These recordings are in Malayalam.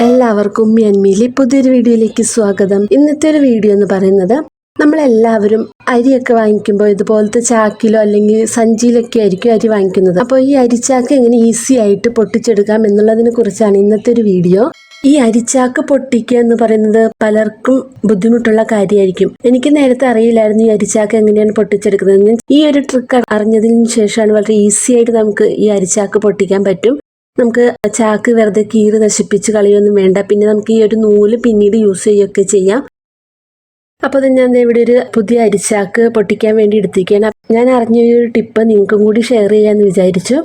എല്ലാവർക്കും മ്യാൻമിയിലെ പുതിയൊരു വീഡിയോയിലേക്ക് സ്വാഗതം. ഇന്നത്തെ ഒരു വീഡിയോ എന്ന് പറയുന്നത്, നമ്മളെല്ലാവരും അരിയൊക്കെ വാങ്ങിക്കുമ്പോൾ ഇതുപോലത്തെ ചാക്കിലോ അല്ലെങ്കിൽ സഞ്ചിയിലൊക്കെ ആയിരിക്കും അരി വാങ്ങിക്കുന്നത്. അപ്പോൾ ഈ അരിച്ചാക്ക് എങ്ങനെ ഈസി ആയിട്ട് പൊട്ടിച്ചെടുക്കാം എന്നുള്ളതിനെ കുറിച്ചാണ് ഇന്നത്തെ ഒരു വീഡിയോ. ഈ അരിച്ചാക്ക് പൊട്ടിക്കുക എന്ന് പറയുന്നത് പലർക്കും ബുദ്ധിമുട്ടുള്ള കാര്യമായിരിക്കും. എനിക്ക് നേരത്തെ അറിയില്ലായിരുന്നു ഈ അരിച്ചാക്ക് എങ്ങനെയാണ് പൊട്ടിച്ചെടുക്കുന്നത്. ഈ ഒരു ട്രിക്ക് അറിഞ്ഞതിന് ശേഷമാണ് വളരെ ഈസി ആയിട്ട് നമുക്ക് ഈ അരിച്ചാക്ക് പൊട്ടിക്കാൻ പറ്റും. നമുക്ക് ചാക്ക് വെറുതെ കീറി നശിപ്പിച്ച് കളയൊന്നും വേണ്ട. പിന്നെ നമുക്ക് ഈ ഒരു നൂല് പിന്നീട് യൂസ് ചെയ്യുകയൊക്കെ ചെയ്യാം. അപ്പോൾ അത് ഞാൻ ഇവിടെ ഒരു പുതിയ അരിച്ചാക്ക് പൊട്ടിക്കാൻ വേണ്ടി എടുത്തിരിക്കുകയാണ്. ഞാൻ അറിഞ്ഞ ഒരു ടിപ്പ് നിങ്ങൾക്കും കൂടി ഷെയർ ചെയ്യാമെന്ന് വിചാരിച്ചു.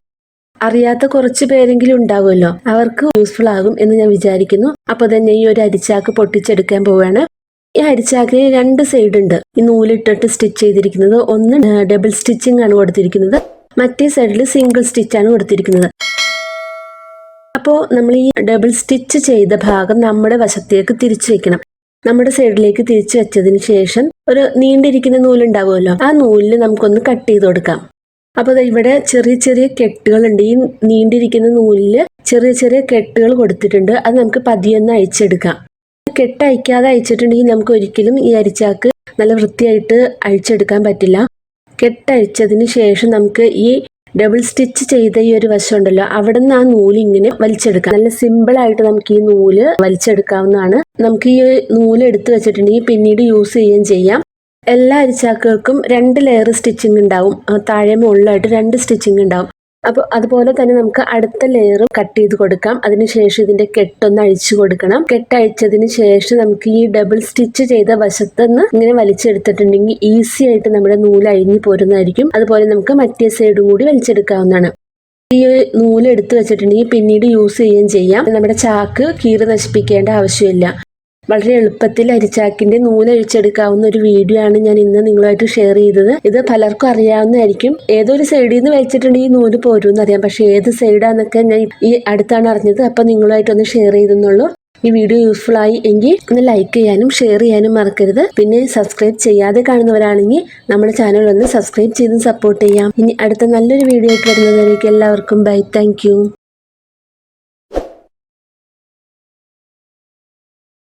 അറിയാത്ത കുറച്ച് പേരെങ്കിലും ഉണ്ടാവുമല്ലോ, അവർക്ക് യൂസ്ഫുൾ ആകും എന്ന് ഞാൻ വിചാരിക്കുന്നു. അപ്പോൾ തന്നെ ഈ ഒരു അരിച്ചാക്ക് പൊട്ടിച്ചെടുക്കാൻ പോവുകയാണ്. ഈ അരിച്ചാക്കിന് രണ്ട് സൈഡ് ഉണ്ട്. ഈ നൂലിട്ടിട്ട് സ്റ്റിച്ച് ചെയ്തിരിക്കുന്നത്. ഒന്ന് ഡബിൾ സ്റ്റിച്ചിങ് ആണ് കൊടുത്തിരിക്കുന്നത്, മറ്റേ സൈഡിൽ സിംഗിൾ സ്റ്റിച്ചാണ് കൊടുത്തിരിക്കുന്നത്. അപ്പോൾ നമ്മൾ ഈ ഡബിൾ സ്റ്റിച്ച് ചെയ്ത ഭാഗം നമ്മുടെ വശത്തേക്ക് തിരിച്ചു വെക്കണം. നമ്മുടെ സൈഡിലേക്ക് തിരിച്ചു വെച്ചതിന് ശേഷം ഒരു നീണ്ടിരിക്കുന്ന നൂലുണ്ടാവുമല്ലോ, ആ നൂലിൽ നമുക്കൊന്ന് കട്ട് ചെയ്ത് കൊടുക്കാം. അപ്പോൾ ഇവിടെ ചെറിയ ചെറിയ കെട്ടുകളുണ്ട്. ഈ നീണ്ടിരിക്കുന്ന നൂലിൽ ചെറിയ ചെറിയ കെട്ടുകൾ കൊടുത്തിട്ടുണ്ട്. അത് നമുക്ക് പതിയൊന്ന് അഴിച്ചെടുക്കാം. കെട്ട് അഴിക്കാതെ അഴിച്ചിട്ടുണ്ടെങ്കിൽ നമുക്ക് ഒരിക്കലും ഈ അരിച്ചാക്ക് നല്ല വൃത്തിയായിട്ട് അഴിച്ചെടുക്കാൻ പറ്റില്ല. കെട്ടഴിച്ചതിന് ശേഷം നമുക്ക് ഈ ഡബിൾ സ്റ്റിച്ച് ചെയ്ത ഈ ഒരു വശം ഉണ്ടല്ലോ, അവിടെ നിന്ന് ആ നൂല് ഇങ്ങനെ വലിച്ചെടുക്കാം. നല്ല സിമ്പിൾ ആയിട്ട് നമുക്ക് ഈ നൂല് വലിച്ചെടുക്കാവുന്നതാണ്. നമുക്ക് ഈ നൂല് എടുത്ത് വെച്ചിട്ടുണ്ടെങ്കിൽ പിന്നീട് യൂസ് ചെയ്യുകയും ചെയ്യാം. എല്ലാ അരിച്ചാക്കുകൾക്കും 2 ലെയർ സ്റ്റിച്ചിങ് ഉണ്ടാവും. താഴെ മുകളിലായിട്ട് 2 സ്റ്റിച്ചിങ് ഉണ്ടാവും. അപ്പോൾ അതുപോലെ തന്നെ നമുക്ക് അടുത്ത ലെയർ കട്ട് ചെയ്ത് കൊടുക്കാം. അതിനുശേഷം ഇതിന്റെ കെട്ടൊന്ന് അഴിച്ചു കൊടുക്കണം. കെട്ടഴിച്ചതിന് ശേഷം നമുക്ക് ഈ ഡബിൾ സ്റ്റിച്ച് ചെയ്ത വശത്തുനിന്ന് ഇങ്ങനെ വലിച്ചെടുത്തിട്ടുണ്ടെങ്കിൽ ഈസി ആയിട്ട് നമ്മുടെ നൂല് അഴിഞ്ഞു പോരുന്നതായിരിക്കും. അതുപോലെ നമുക്ക് മറ്റേ സൈഡും കൂടി വലിച്ചെടുക്കാവുന്നതാണ്. ഈ നൂല് എടുത്ത് വെച്ചിട്ടുണ്ടെങ്കിൽ പിന്നീട് യൂസ് ചെയ്യുകയും ചെയ്യാം. നമ്മുടെ ചാക്ക് കീറി നശിപ്പിക്കേണ്ട ആവശ്യമില്ല. വളരെ എളുപ്പത്തിൽ അരിച്ചാക്കിന്റെ നൂലഴിച്ചെടുക്കാവുന്ന ഒരു വീഡിയോ ആണ് ഞാൻ ഇന്ന് നിങ്ങളുമായിട്ട് ഷെയർ ചെയ്തത്. ഇത് പലർക്കും അറിയാവുന്നതായിരിക്കും. ഏതൊരു സൈഡിൽ നിന്ന് വലിച്ചിട്ടുണ്ടെങ്കിൽ നൂല് പോരുമെന്ന് അറിയാം, പക്ഷെ ഏത് സൈഡാന്നൊക്കെ ഞാൻ ഈ അടുത്താണ് അറിഞ്ഞത്. അപ്പൊ നിങ്ങളുമായിട്ടൊന്ന് ഷെയർ ചെയ്തെന്നുള്ളൂ. ഈ വീഡിയോ യൂസ്ഫുൾ ആയി എങ്കിൽ ഒന്ന് ലൈക്ക് ചെയ്യാനും ഷെയർ ചെയ്യാനും മറക്കരുത്. പിന്നെ സബ്സ്ക്രൈബ് ചെയ്യാതെ കാണുന്നവരാണെങ്കിൽ നമ്മുടെ ചാനൽ ഒന്ന് സബ്സ്ക്രൈബ് ചെയ്ത് സപ്പോർട്ട് ചെയ്യാം. ഇനി അടുത്ത നല്ലൊരു വീഡിയോ ആയിട്ട് വരുന്നവരേക്ക് എല്ലാവർക്കും ബൈ. Thank you.